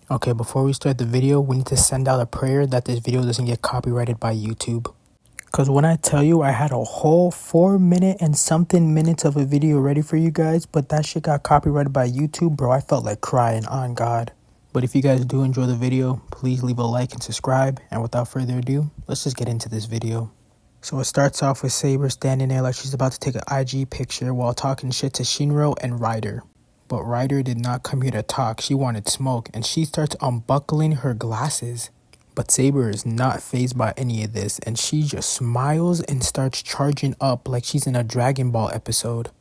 Okay, before we start the video, we need to send out a prayer that this video doesn't get copyrighted by YouTube. Because when I tell you I had a whole 4 minute and something minutes of a video ready for you guys, but that shit got copyrighted by YouTube, bro, I felt like crying, on God. But if you guys do enjoy the video, please leave a like and subscribe. And without further ado, let's just get into this video. So it starts off with Saber standing there like she's about to take an IG picture while talking shit to Shinro and Ryder. But Ryder did not come here to talk, she wanted smoke, and she starts unbuckling her glasses. But Saber is not fazed by any of this, and she just smiles and starts charging up like she's in a Dragon Ball episode.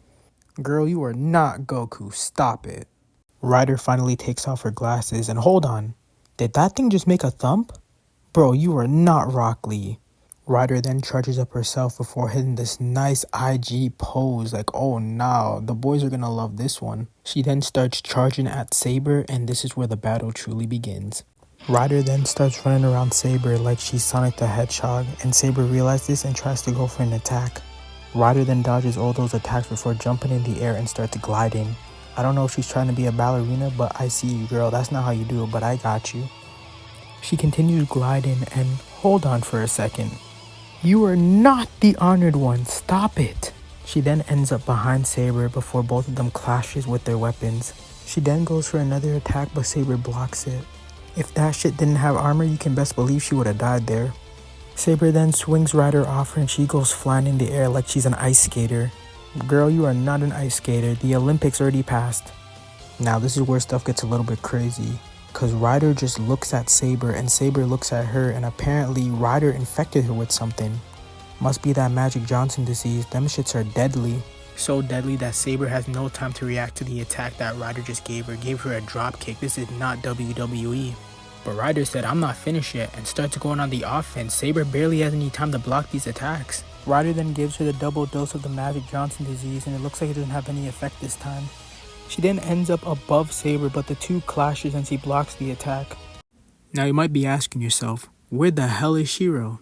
Girl, you are not Goku, stop it. Ryder finally takes off her glasses, and hold on, did that thing just make a thump? Bro, you are not Rock Lee. Ryder then charges up herself before hitting this nice IG pose like, oh no, the boys are gonna love this one. She then starts charging at Saber, and this is where the battle truly begins. Ryder then starts running around Saber like she's Sonic the Hedgehog, and Saber realizes this and tries to go for an attack. Ryder then dodges all those attacks before jumping in the air and starts gliding. I don't know if she's trying to be a ballerina, but I see you, girl, that's not how you do it, but I got you. She continues gliding, and hold on for a second. You are not the honored one, stop it. She then ends up behind Saber before both of them clashes with their weapons. She then goes for another attack, but Saber blocks it. If that shit didn't have armor, you can best believe she would have died there. Saber then swings Ryder off her and she goes flying in the air like she's an ice skater. Girl, you are not an ice skater, the Olympics already passed. Now this is where stuff gets a little bit crazy. Cause Ryder just looks at Saber and Saber looks at her, and apparently Ryder infected her with something. Must be that Magic Johnson disease, them shits are deadly. So deadly that Saber has no time to react to the attack that Ryder just gave her a drop kick. This is not WWE. But Ryder said, I'm not finished yet, and starts going on the offense. Saber barely has any time to block these attacks. Ryder then gives her the double dose of the Magic Johnson disease, and it looks like it doesn't have any effect this time. She then ends up above Saber, but the two clashes and she blocks the attack. Now you might be asking yourself, where the hell is Shiro?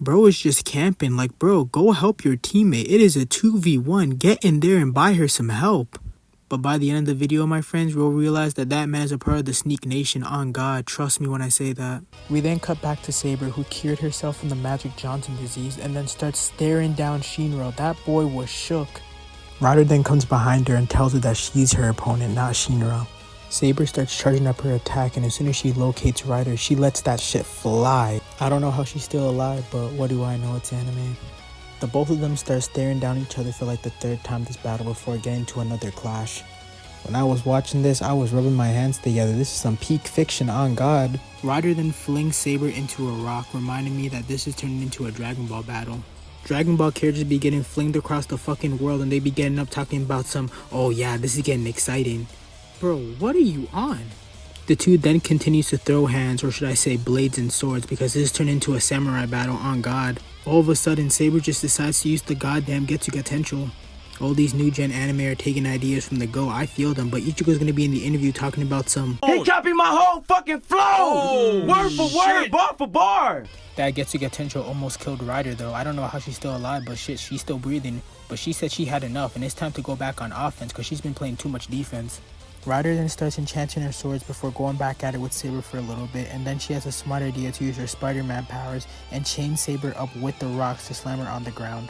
Bro is just camping, like bro, go help your teammate. It is a 2v1, get in there and buy her some help. But by the end of the video, my friends, we'll realize that man is a part of the Sneak Nation, on God, trust me when I say that. We then cut back to Saber, who cured herself from the Magic Johnson disease and then starts staring down Shinro. That boy was shook. Ryder then comes behind her and tells her that she's her opponent, not Shinra. Saber starts charging up her attack, and as soon as she locates Ryder, she lets that shit fly. I don't know how she's still alive, but what do I know, it's anime. The both of them start staring down each other for like the third time this battle before getting to another clash. When I was watching this, I was rubbing my hands together. This is some peak fiction, on God. Ryder then flings Saber into a rock, reminding me that this is turning into a Dragon Ball battle. Dragon Ball characters be getting flinged across the fucking world, and they be getting up talking about some, oh yeah, this is getting exciting. Bro, what are you on? The two then continues to throw hands, or should I say blades and swords, because this turned into a samurai battle, on God. All of a sudden, Saber just decides to use the goddamn Getsu Gatencho. All these new gen anime are taking ideas from the go, I feel them, but Ichigo's gonna be in the interview talking about some, he copying my whole fucking flow! Word for word, bar for bar! That Getsu Gatencho almost killed Ryder though. I don't know how she's still alive, but shit, she's still breathing. But she said she had enough, and it's time to go back on offense because she's been playing too much defense. Ryder then starts enchanting her swords before going back at it with Saber for a little bit, and then she has a smart idea to use her Spider-Man powers and chain Saber up with the rocks to slam her on the ground.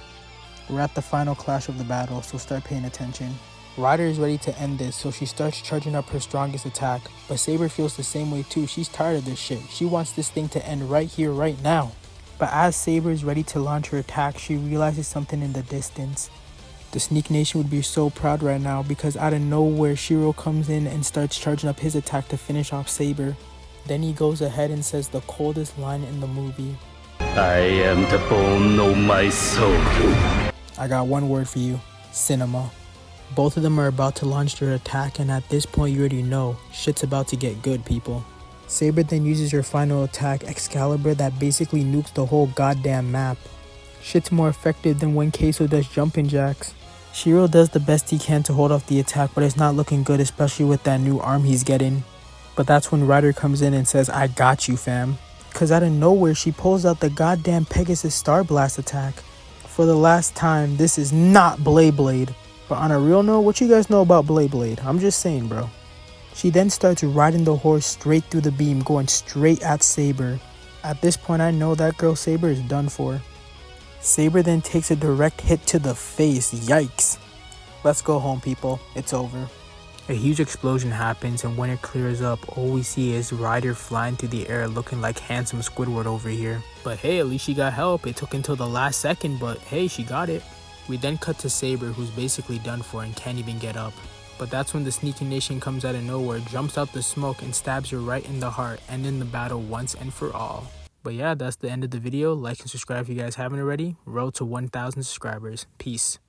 We're at the final clash of the battle, so start paying attention. Ryder is ready to end this, so she starts charging up her strongest attack, but Saber feels the same way too. She's tired of this shit. She wants this thing to end right here, right now. But as Saber is ready to launch her attack, she realizes something in the distance. The Sneak Nation would be so proud right now because out of nowhere, Shiro comes in and starts charging up his attack to finish off Saber. Then he goes ahead and says the coldest line in the movie. I am the bone of my soul. I got one word for you, cinema. Both of them are about to launch their attack, and at this point you already know, shit's about to get good, people. Saber then uses her final attack, Excalibur, that basically nukes the whole goddamn map. Shit's more effective than when Queso does jumping jacks. Shiro does the best he can to hold off the attack, but it's not looking good, especially with that new arm he's getting. But that's when Ryder comes in and says, I got you, fam. Cause out of nowhere, she pulls out the goddamn Pegasus Star Blast attack. For the last time, this is not Blade. But on a real note, what you guys know about Blade? I'm just saying, bro. She then starts riding the horse straight through the beam, going straight at Saber. At this point, I know that girl Saber is done for. Saber then takes a direct hit to the face. Yikes. Let's go home, people. It's over. A huge explosion happens, and when it clears up, all we see is Ryder flying through the air looking like handsome Squidward over here. But hey, at least she got help. It took until the last second, but hey, she got it. We then cut to Saber, who's basically done for and can't even get up. But that's when the Sneaky Nation comes out of nowhere, jumps out the smoke, and stabs her right in the heart, ending the battle once and for all. But yeah, that's the end of the video. Like and subscribe if you guys haven't already. Road to 1,000 subscribers. Peace.